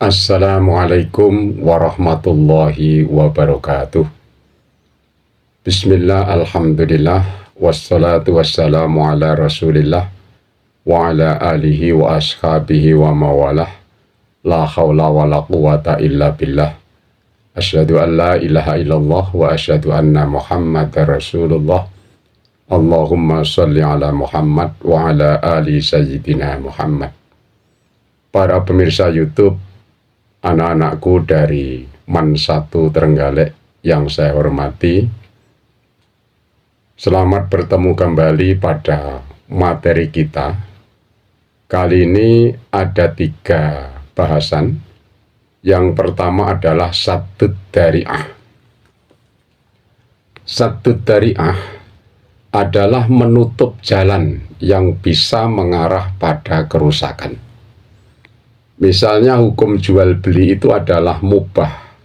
Assalamualaikum warahmatullahi wabarakatuh. Bismillah, alhamdulillah, wassalatu wassalamu ala rasulillah wa ala alihi wa ashabihi wa mawalah. La hawla wa la quwata illa billah. Asyhadu an la ilaha illallah wa asyhadu anna muhammadar rasulullah. Allahumma salli ala Muhammad wa ala ali sayyidina Muhammad. Para pemirsa YouTube, anak-anakku dari MAN 1 Trenggalek yang saya hormati, selamat bertemu kembali pada materi kita. Kali ini ada 3 bahasan. Yang pertama adalah Saddud Dzari'ah. Saddud Dzari'ah adalah menutup jalan yang bisa mengarah pada kerusakan. Misalnya hukum jual beli itu adalah mubah.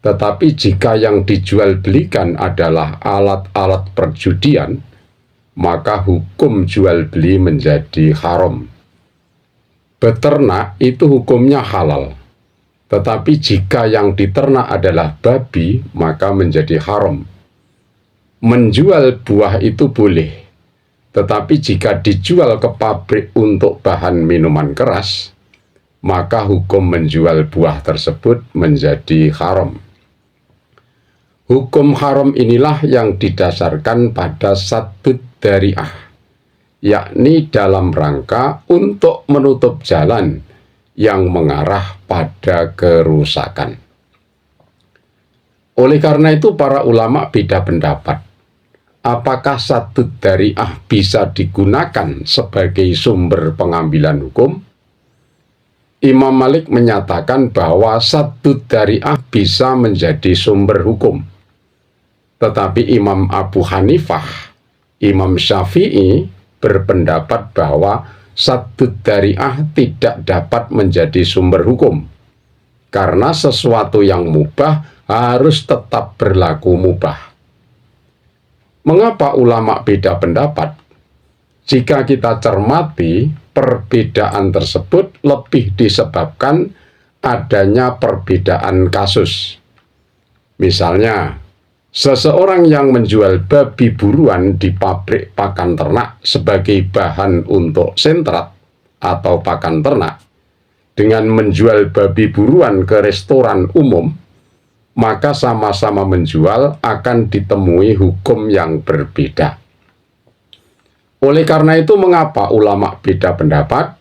Tetapi jika yang dijual belikan adalah alat-alat perjudian, maka hukum jual beli menjadi haram. Beternak itu hukumnya halal. Tetapi jika yang diternak adalah babi, maka menjadi haram. Menjual buah itu boleh. Tetapi jika dijual ke pabrik untuk bahan minuman keras, maka hukum menjual buah tersebut menjadi haram. Hukum haram inilah yang didasarkan pada Saddud Dzari'ah, yakni dalam rangka untuk menutup jalan yang mengarah pada kerusakan. Oleh karena itu para ulama beda pendapat. Apakah Saddud Dzari'ah bisa digunakan sebagai sumber pengambilan hukum? Imam Malik menyatakan bahwa Saddud Dzari'ah bisa menjadi sumber hukum. Tetapi Imam Abu Hanifah, Imam Syafi'i berpendapat bahwa Saddud Dzari'ah tidak dapat menjadi sumber hukum. Karena sesuatu yang mubah harus tetap berlaku mubah. Mengapa ulama beda pendapat? Jika kita cermati, perbedaan tersebut lebih disebabkan adanya perbedaan kasus. Misalnya, seseorang yang menjual babi buruan di pabrik pakan ternak sebagai bahan untuk sentrat atau pakan ternak, dengan menjual babi buruan ke restoran umum, maka sama-sama menjual akan ditemui hukum yang berbeda. Oleh karena itu, mengapa ulama beda pendapat?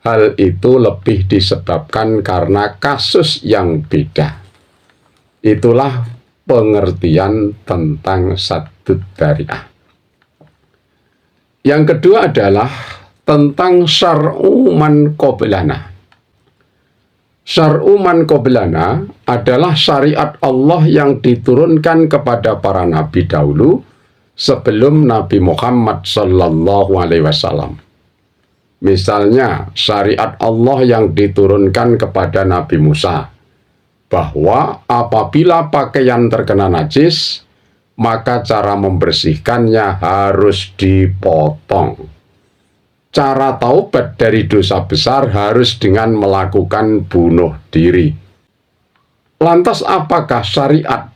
Hal itu lebih disebabkan karena kasus yang beda. Itulah pengertian tentang Saddud Dzari'ah. Yang kedua adalah tentang syar'u man qablana. Syar'u man qablana adalah syariat Allah yang diturunkan kepada para nabi dahulu sebelum Nabi Muhammad Sallallahu Alaihi Wasallam. Misalnya syariat Allah yang diturunkan kepada Nabi Musa, bahwa apabila pakaian terkena najis, maka cara membersihkannya harus dipotong. Cara taubat dari dosa besar harus dengan melakukan bunuh diri. Lantas apakah syariat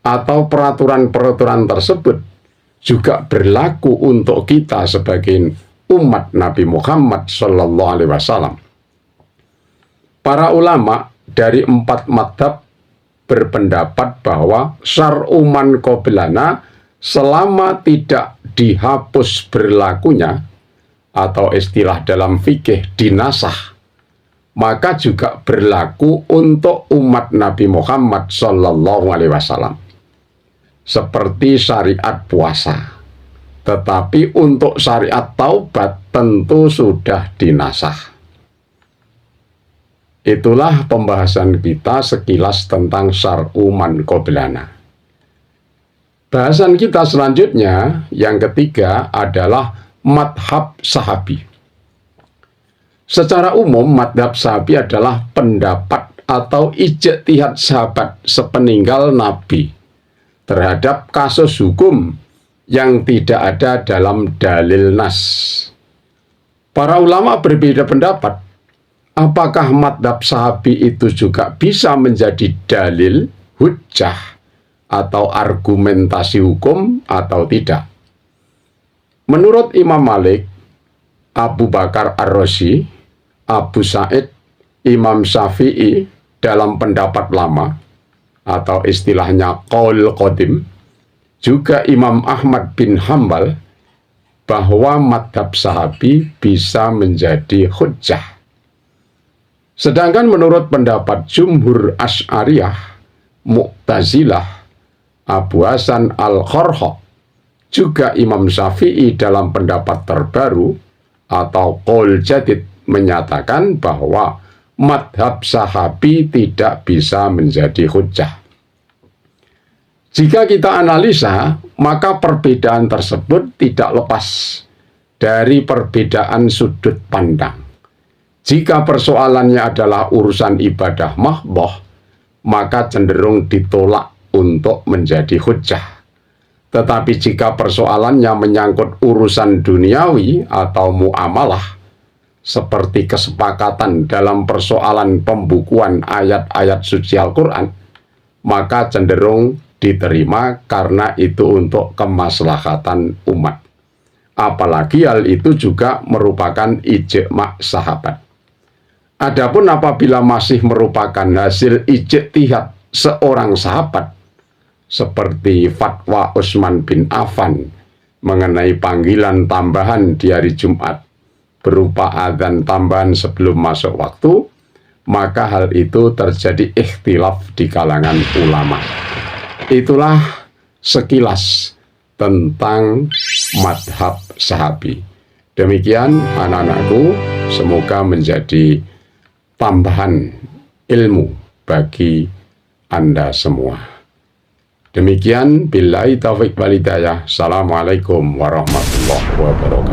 atau peraturan-peraturan tersebut juga berlaku untuk kita sebagai umat Nabi Muhammad Sallallahu Alaihi Wasallam? Para ulama dari 4 madhab berpendapat bahwa syar'u man qablana selama tidak dihapus berlakunya, atau istilah dalam fikih dinasah, maka juga berlaku untuk umat Nabi Muhammad Sallallahu Alaihi Wasallam. Seperti syariat puasa. Tetapi untuk syariat taubat tentu sudah dinasah. Itulah pembahasan kita sekilas tentang syar'u man qablana. Bahasan kita selanjutnya, yang ketiga, adalah madhab sahabi. Secara umum, madhab sahabi adalah pendapat atau ijtihad sahabat sepeninggal Nabi terhadap kasus hukum yang tidak ada dalam dalil nas. Para ulama berbeda pendapat apakah madhab sahabi itu juga bisa menjadi dalil, hujjah, atau argumentasi hukum atau tidak? Menurut Imam Malik, Abu Bakar Ar-Razi, Abu Sa'id, Imam Syafi'i dalam pendapat lama atau istilahnya qaul qadim, juga Imam Ahmad bin Hambal, bahwa madhab sahabi bisa menjadi hujjah. Sedangkan menurut pendapat jumhur Asy'ariyah, Mu'tazilah, Abu Hasan Al-Kharhaq, juga Imam Syafi'i dalam pendapat terbaru atau qaul jadid menyatakan bahwa madhab sahabi tidak bisa menjadi hujjah. Jika kita analisa, maka perbedaan tersebut tidak lepas dari perbedaan sudut pandang. Jika persoalannya adalah urusan ibadah mahdoh, maka cenderung ditolak untuk menjadi hujjah. Tetapi jika persoalannya menyangkut urusan duniawi atau muamalah, seperti kesepakatan dalam persoalan pembukuan ayat-ayat suci Al-Quran, maka cenderung diterima karena itu untuk kemaslahatan umat. Apalagi hal itu juga merupakan ijma' sahabat. Adapun apabila masih merupakan hasil ijtihad seorang sahabat, seperti fatwa Utsman bin Affan mengenai panggilan tambahan di hari Jumat berupa adzan tambahan sebelum masuk waktu, maka hal itu terjadi ikhtilaf di kalangan ulama. Itulah sekilas tentang madhab sahabi. Demikian anak-anakku, semoga menjadi tambahan ilmu bagi Anda semua. Demikian, billahi taufiq wal hidayah. Assalamualaikum warahmatullahi wabarakatuh.